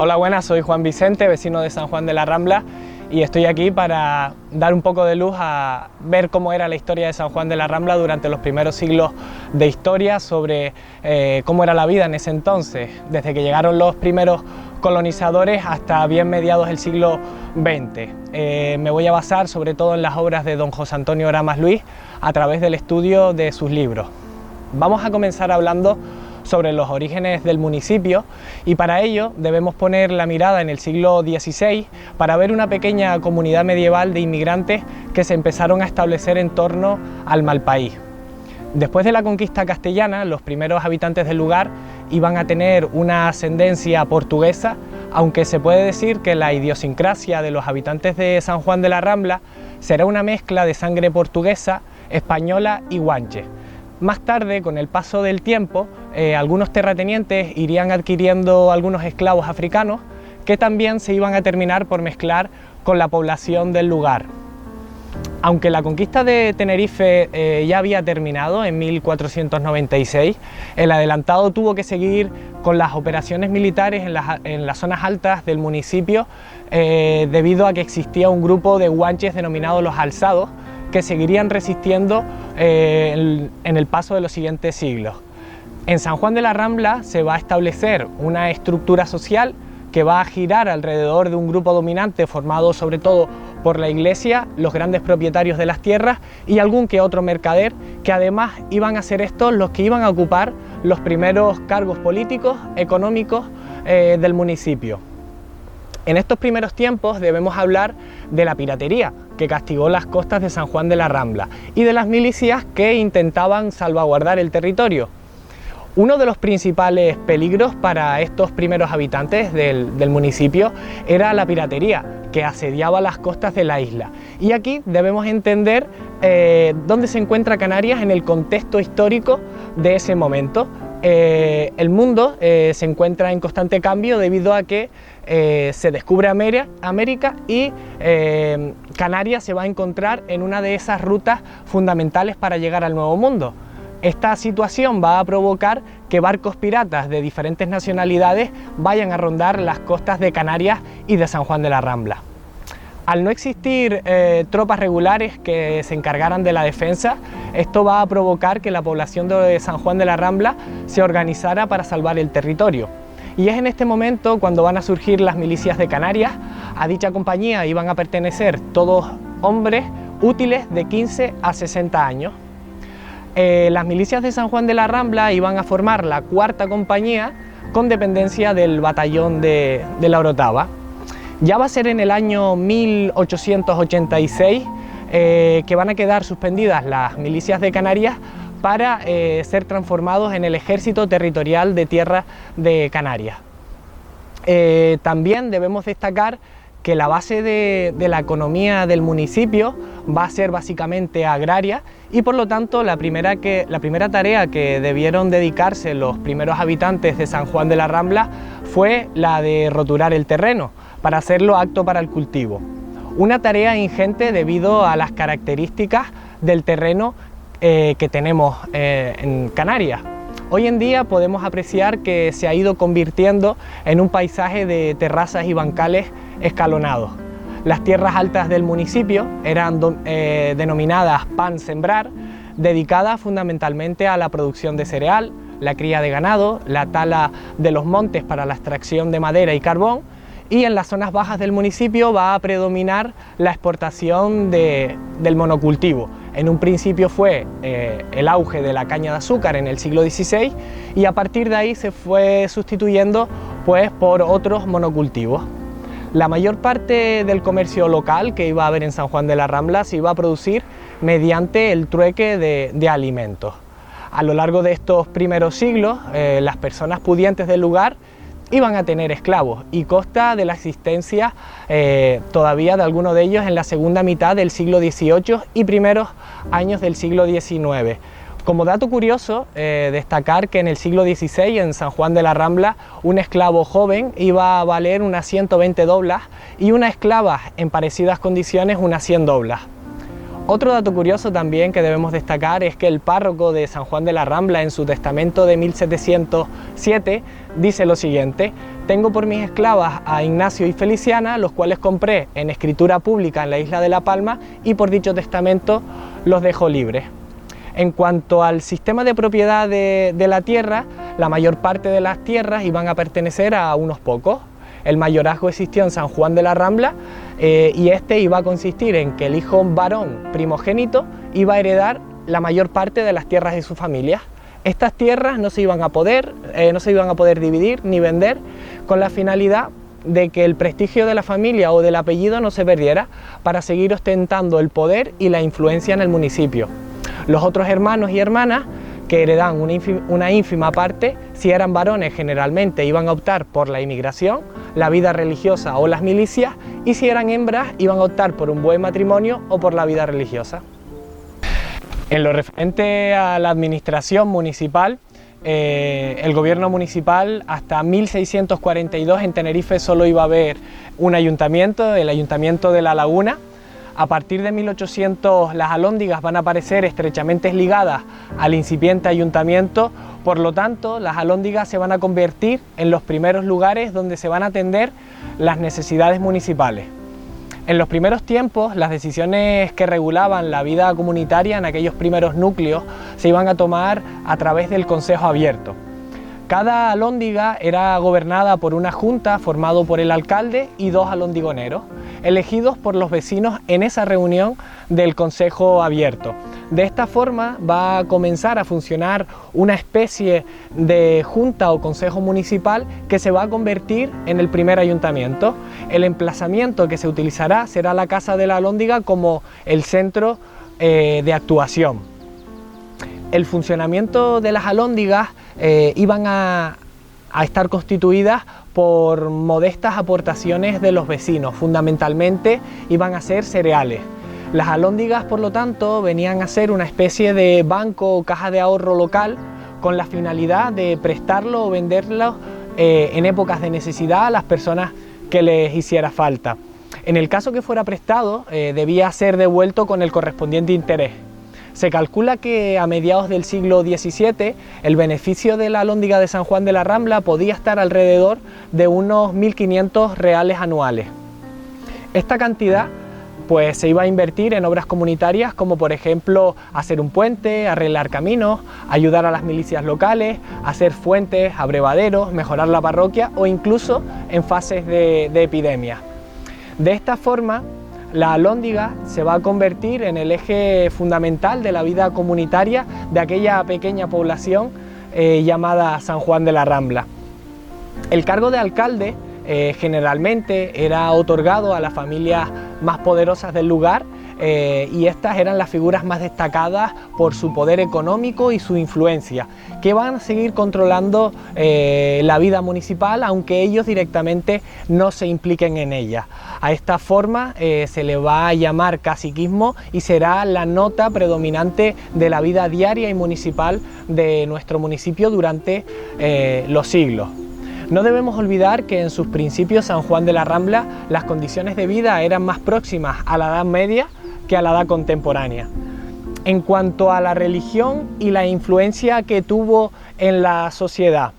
Hola, buenas, soy Juan Vicente, vecino de San Juan de la Rambla, y estoy aquí para dar un poco de luz a ver cómo era la historia de San Juan de la Rambla durante los primeros siglos de historia, sobre cómo era la vida en ese entonces, desde que llegaron los primeros colonizadores hasta bien mediados del siglo XX. Me voy a basar sobre todo en las obras de don José Antonio Oramas Luis a través del estudio de sus libros. Vamos a comenzar hablando sobre los orígenes del municipio, y para ello debemos poner la mirada en el siglo XVI para ver una pequeña comunidad medieval de inmigrantes que se empezaron a establecer en torno al Malpaís. Después de la conquista castellana, los primeros habitantes del lugar iban a tener una ascendencia portuguesa, aunque se puede decir que la idiosincrasia de los habitantes de San Juan de la Rambla será una mezcla de sangre portuguesa, española y guanche. Más tarde, con el paso del tiempo, algunos terratenientes irían adquiriendo algunos esclavos africanos que también se iban a terminar por mezclar con la población del lugar. Aunque la conquista de Tenerife ya había terminado en 1496, el adelantado tuvo que seguir con las operaciones militares en las zonas altas del municipio debido a que existía un grupo de guanches denominados los alzados, que seguirían resistiendo en el paso de los siguientes siglos. En San Juan de la Rambla se va a establecer una estructura social que va a girar alrededor de un grupo dominante formado sobre todo por la iglesia, los grandes propietarios de las tierras y algún que otro mercader, que además iban a ser estos los que iban a ocupar los primeros cargos políticos, económicos del municipio. En estos primeros tiempos debemos hablar de la piratería, que castigó las costas de San Juan de la Rambla, y de las milicias que intentaban salvaguardar el territorio. Uno de los principales peligros para estos primeros habitantes del municipio era la piratería, que asediaba las costas de la isla. Y aquí debemos entender dónde se encuentra Canarias en el contexto histórico de ese momento. El mundo se encuentra en constante cambio debido a que se descubre América y Canarias se va a encontrar en una de esas rutas fundamentales para llegar al Nuevo Mundo. Esta situación va a provocar que barcos piratas de diferentes nacionalidades vayan a rondar las costas de Canarias y de San Juan de la Rambla. Al no existir tropas regulares que se encargaran de la defensa, esto va a provocar que la población de San Juan de la Rambla se organizara para salvar el territorio. Y es en este momento cuando van a surgir las milicias de Canarias. A dicha compañía iban a pertenecer todos hombres útiles de 15 a 60 años. Las milicias de San Juan de la Rambla iban a formar la cuarta compañía con dependencia del batallón de la Orotava. Ya va a ser en el año 1886 que van a quedar suspendidas las milicias de Canarias para ser transformados en el Ejército Territorial de Tierra de Canarias. También debemos destacar que la base de la economía del municipio va a ser básicamente agraria, y por lo tanto la primera tarea que debieron dedicarse los primeros habitantes de San Juan de la Rambla fue la de roturar el terreno para hacerlo apto para el cultivo. Una tarea ingente debido a las características del terreno que tenemos en Canarias. Hoy en día podemos apreciar que se ha ido convirtiendo en un paisaje de terrazas y bancales escalonados. Las tierras altas del municipio eran denominadas pan sembrar, dedicadas fundamentalmente a la producción de cereal, la cría de ganado, la tala de los montes para la extracción de madera y carbón, y en las zonas bajas del municipio va a predominar la exportación del monocultivo. En un principio fue el auge de la caña de azúcar en el siglo XVI, y a partir de ahí se fue sustituyendo pues por otros monocultivos. La mayor parte del comercio local que iba a haber en San Juan de la Rambla se iba a producir mediante el trueque de alimentos. A lo largo de estos primeros siglos, las personas pudientes del lugar iban a tener esclavos, y consta de la existencia todavía de algunos de ellos en la segunda mitad del siglo XVIII y primeros años del siglo XIX. Como dato curioso, destacar que en el siglo XVI, en San Juan de la Rambla, un esclavo joven iba a valer unas 120 doblas y una esclava en parecidas condiciones unas 100 doblas. Otro dato curioso también que debemos destacar es que el párroco de San Juan de la Rambla, en su testamento de 1707, dice lo siguiente: tengo por mis esclavas a Ignacio y Feliciana, los cuales compré en escritura pública en la isla de La Palma, y por dicho testamento los dejo libres. En cuanto al sistema de propiedad de la tierra, la mayor parte de las tierras iban a pertenecer a unos pocos. El mayorazgo existió en San Juan de la Rambla y este iba a consistir en que el hijo varón primogénito iba a heredar la mayor parte de las tierras de su familia. Estas tierras no se iban a poder dividir ni vender, con la finalidad de que el prestigio de la familia o del apellido no se perdiera, para seguir ostentando el poder y la influencia en el municipio. Los otros hermanos y hermanas que heredan una ínfima parte, si eran varones generalmente iban a optar por la inmigración, la vida religiosa o las milicias, y si eran hembras iban a optar por un buen matrimonio o por la vida religiosa. En lo referente a la administración municipal, el gobierno municipal hasta 1642 en Tenerife solo iba a haber un ayuntamiento, el Ayuntamiento de La Laguna. A partir de 1800 las alhóndigas van a aparecer estrechamente ligadas al incipiente ayuntamiento, por lo tanto las alhóndigas se van a convertir en los primeros lugares donde se van a atender las necesidades municipales. En los primeros tiempos, las decisiones que regulaban la vida comunitaria en aquellos primeros núcleos se iban a tomar a través del Consejo Abierto. Cada alhóndiga era gobernada por una junta formado por el alcalde y 2 alhondigoneros, elegidos por los vecinos en esa reunión del Consejo Abierto. De esta forma va a comenzar a funcionar una especie de junta o consejo municipal que se va a convertir en el primer ayuntamiento. El emplazamiento que se utilizará será la Casa de la Alhóndiga como el centro de actuación. El funcionamiento de las alhóndigas iban a estar constituidas por modestas aportaciones de los vecinos, fundamentalmente iban a ser cereales. Las alhóndigas, por lo tanto, venían a ser una especie de banco o caja de ahorro local con la finalidad de prestarlo o venderlo en épocas de necesidad a las personas que les hiciera falta. En el caso que fuera prestado, debía ser devuelto con el correspondiente interés. Se calcula que a mediados del siglo XVII el beneficio de la alhóndiga de San Juan de la Rambla podía estar alrededor de unos 1.500 reales anuales. Esta cantidad pues se iba a invertir en obras comunitarias como por ejemplo hacer un puente, arreglar caminos, ayudar a las milicias locales, hacer fuentes, abrevaderos, mejorar la parroquia o incluso en fases de epidemia. De esta forma, la alhóndiga se va a convertir en el eje fundamental de la vida comunitaria de aquella pequeña población llamada San Juan de la Rambla. El cargo de alcalde generalmente era otorgado a las familias más poderosas del lugar y estas eran las figuras más destacadas por su poder económico y su influencia, que van a seguir controlando la vida municipal, aunque ellos directamente no se impliquen en ella. A esta forma se le va a llamar caciquismo y será la nota predominante de la vida diaria y municipal de nuestro municipio durante los siglos. No debemos olvidar que en sus principios San Juan de la Rambla las condiciones de vida eran más próximas a la Edad Media que a la edad contemporánea. En cuanto a la religión y la influencia que tuvo en la sociedad,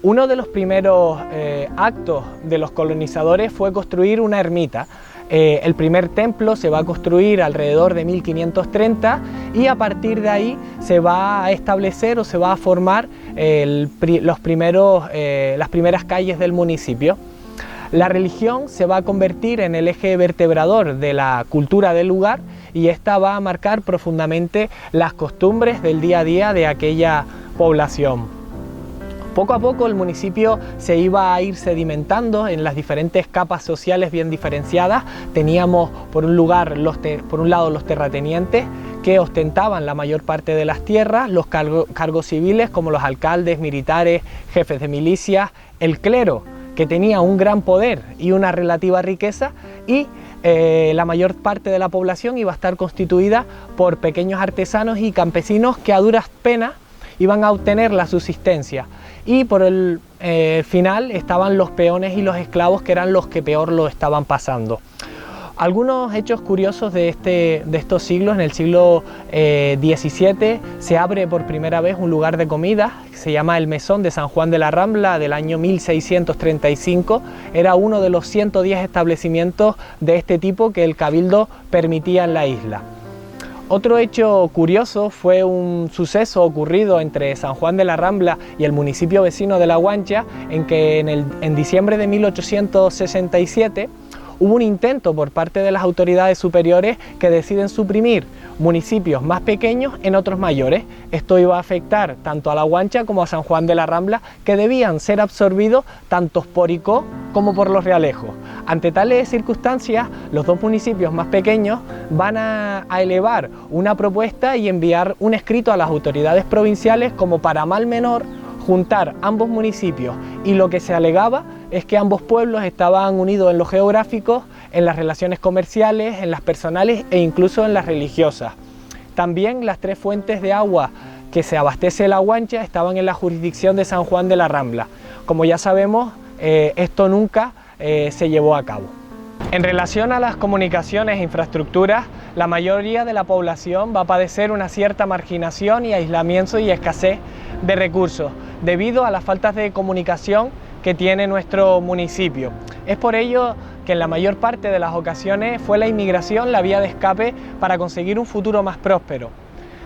uno de los primeros actos de los colonizadores fue construir una ermita. El primer templo se va a construir alrededor de 1530 y a partir de ahí se va a establecer o se va a formar las primeras calles del municipio. La religión se va a convertir en el eje vertebrador de la cultura del lugar y esta va a marcar profundamente las costumbres del día a día de aquella población. Poco a poco el municipio se iba a ir sedimentando en las diferentes capas sociales bien diferenciadas. Teníamos por un lado los terratenientes que ostentaban la mayor parte de las tierras, los cargos civiles como los alcaldes, militares, jefes de milicias, el clero, que tenía un gran poder y una relativa riqueza, y la mayor parte de la población iba a estar constituida por pequeños artesanos y campesinos que a duras penas iban a obtener la subsistencia. Y por el final estaban los peones y los esclavos, que eran los que peor lo estaban pasando. Algunos hechos curiosos de estos siglos: en el siglo XVII se abre por primera vez un lugar de comida, que se llama el Mesón de San Juan de la Rambla, del año 1635. Era uno de los 110 establecimientos de este tipo que el Cabildo permitía en la isla. Otro hecho curioso fue un suceso ocurrido entre San Juan de la Rambla y el municipio vecino de La Guancha, en que en diciembre de 1867 hubo un intento por parte de las autoridades superiores que deciden suprimir municipios más pequeños en otros mayores. Esto iba a afectar tanto a La Guancha como a San Juan de la Rambla, que debían ser absorbidos tanto por Icó como por Los Realejos. Ante tales circunstancias, los dos municipios más pequeños van a elevar una propuesta y enviar un escrito a las autoridades provinciales como para mal menor juntar ambos municipios, y lo que se alegaba es que ambos pueblos estaban unidos en lo geográfico, en las relaciones comerciales, en las personales e incluso en las religiosas. También las tres fuentes de agua que se abastece La Guancha estaban en la jurisdicción de San Juan de la Rambla. Como ya sabemos, esto nunca se llevó a cabo. En relación a las comunicaciones e infraestructuras, la mayoría de la población va a padecer una cierta marginación y aislamiento y escasez de recursos debido a las faltas de comunicación que tiene nuestro municipio. Es por ello que en la mayor parte de las ocasiones fue la inmigración la vía de escape para conseguir un futuro más próspero.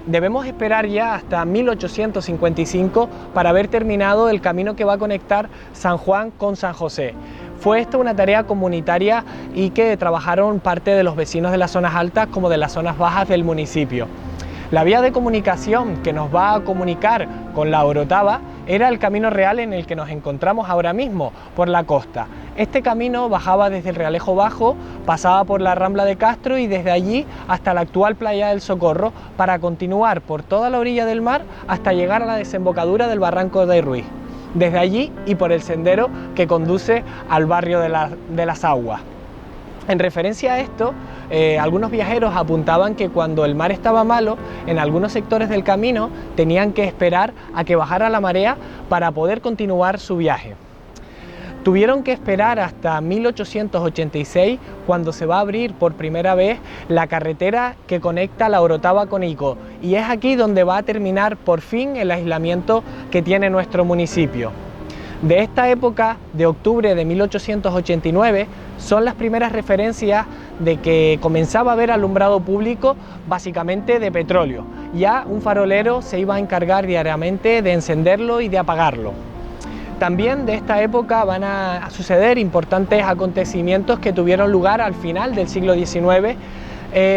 Debemos esperar ya hasta 1855 para haber terminado el camino que va a conectar San Juan con San José. Fue esta una tarea comunitaria y que trabajaron parte de los vecinos de las zonas altas como de las zonas bajas del municipio. La vía de comunicación que nos va a comunicar con la Orotava era el camino real en el que nos encontramos ahora mismo, por la costa. Este camino bajaba desde el Realejo Bajo, pasaba por la Rambla de Castro y desde allí hasta la actual Playa del Socorro, para continuar por toda la orilla del mar hasta llegar a la desembocadura del Barranco de Ruiz. Desde allí y por el sendero que conduce al barrio de las Aguas. En referencia a esto, algunos viajeros apuntaban que cuando el mar estaba malo, en algunos sectores del camino tenían que esperar a que bajara la marea para poder continuar su viaje. Tuvieron que esperar hasta 1886, cuando se va a abrir por primera vez la carretera que conecta la Orotava con Icó, y es aquí donde va a terminar por fin el aislamiento que tiene nuestro municipio. De esta época, de octubre de 1889, son las primeras referencias de que comenzaba a haber alumbrado público, básicamente de petróleo. Ya un farolero se iba a encargar diariamente de encenderlo y de apagarlo. También de esta época van a suceder importantes acontecimientos que tuvieron lugar al final del siglo XIX,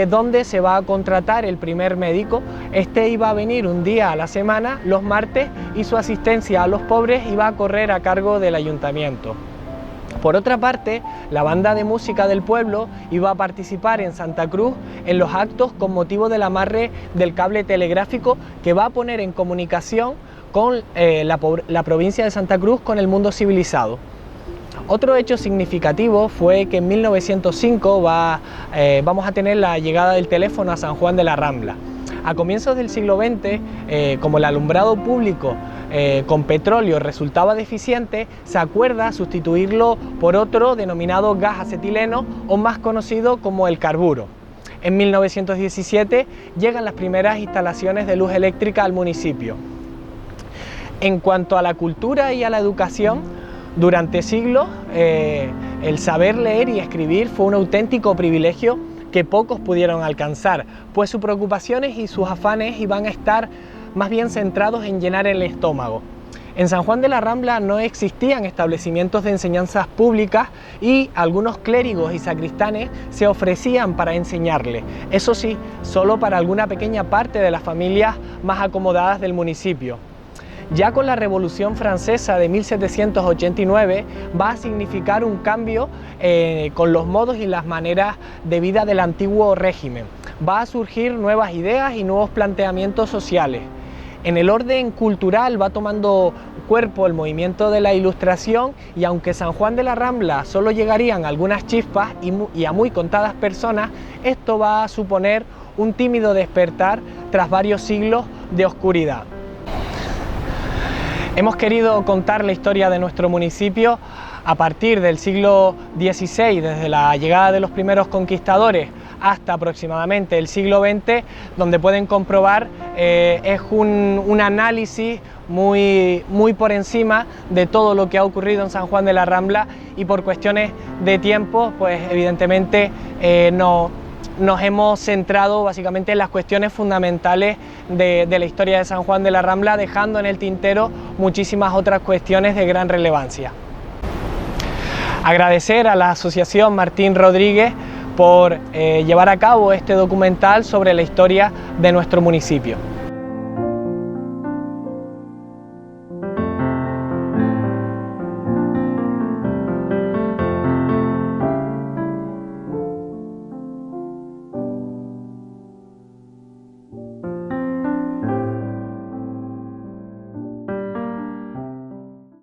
donde se va a contratar el primer médico. Este iba a venir un día a la semana, los martes, y su asistencia a los pobres iba a correr a cargo del ayuntamiento. Por otra parte, la banda de música del pueblo iba a participar en Santa Cruz en los actos con motivo del amarre del cable telegráfico que va a poner en comunicación con la provincia de Santa Cruz con el mundo civilizado. Otro hecho significativo fue que en 1905 vamos a tener la llegada del teléfono a San Juan de la Rambla. A comienzos del siglo XX, como el alumbrado público con petróleo resultaba deficiente, se acuerda sustituirlo por otro denominado gas acetileno, o más conocido como el carburo. En 1917 llegan las primeras instalaciones de luz eléctrica al municipio. En cuanto a la cultura y a la educación, durante siglos el saber leer y escribir fue un auténtico privilegio que pocos pudieron alcanzar, pues sus preocupaciones y sus afanes iban a estar más bien centrados en llenar el estómago. En San Juan de la Rambla no existían establecimientos de enseñanzas públicas y algunos clérigos y sacristanes se ofrecían para enseñarle. Eso sí, solo para alguna pequeña parte de las familias más acomodadas del municipio. Ya con la Revolución Francesa de 1789 va a significar un cambio con los modos y las maneras de vida del antiguo régimen. Va a surgir nuevas ideas y nuevos planteamientos sociales. En el orden cultural va tomando cuerpo el movimiento de la Ilustración, y aunque San Juan de la Rambla solo llegarían algunas chispas y a muy contadas personas, esto va a suponer un tímido despertar tras varios siglos de oscuridad. Hemos querido contar la historia de nuestro municipio a partir del siglo XVI, desde la llegada de los primeros conquistadores hasta aproximadamente el siglo XX, donde pueden comprobar es un análisis muy por encima de todo lo que ha ocurrido en San Juan de la Rambla, y por cuestiones de tiempo, pues evidentemente nos hemos centrado básicamente en las cuestiones fundamentales de la historia de San Juan de la Rambla, dejando en el tintero muchísimas otras cuestiones de gran relevancia. Agradecer a la Asociación Martín Rodríguez por llevar a cabo este documental sobre la historia de nuestro municipio.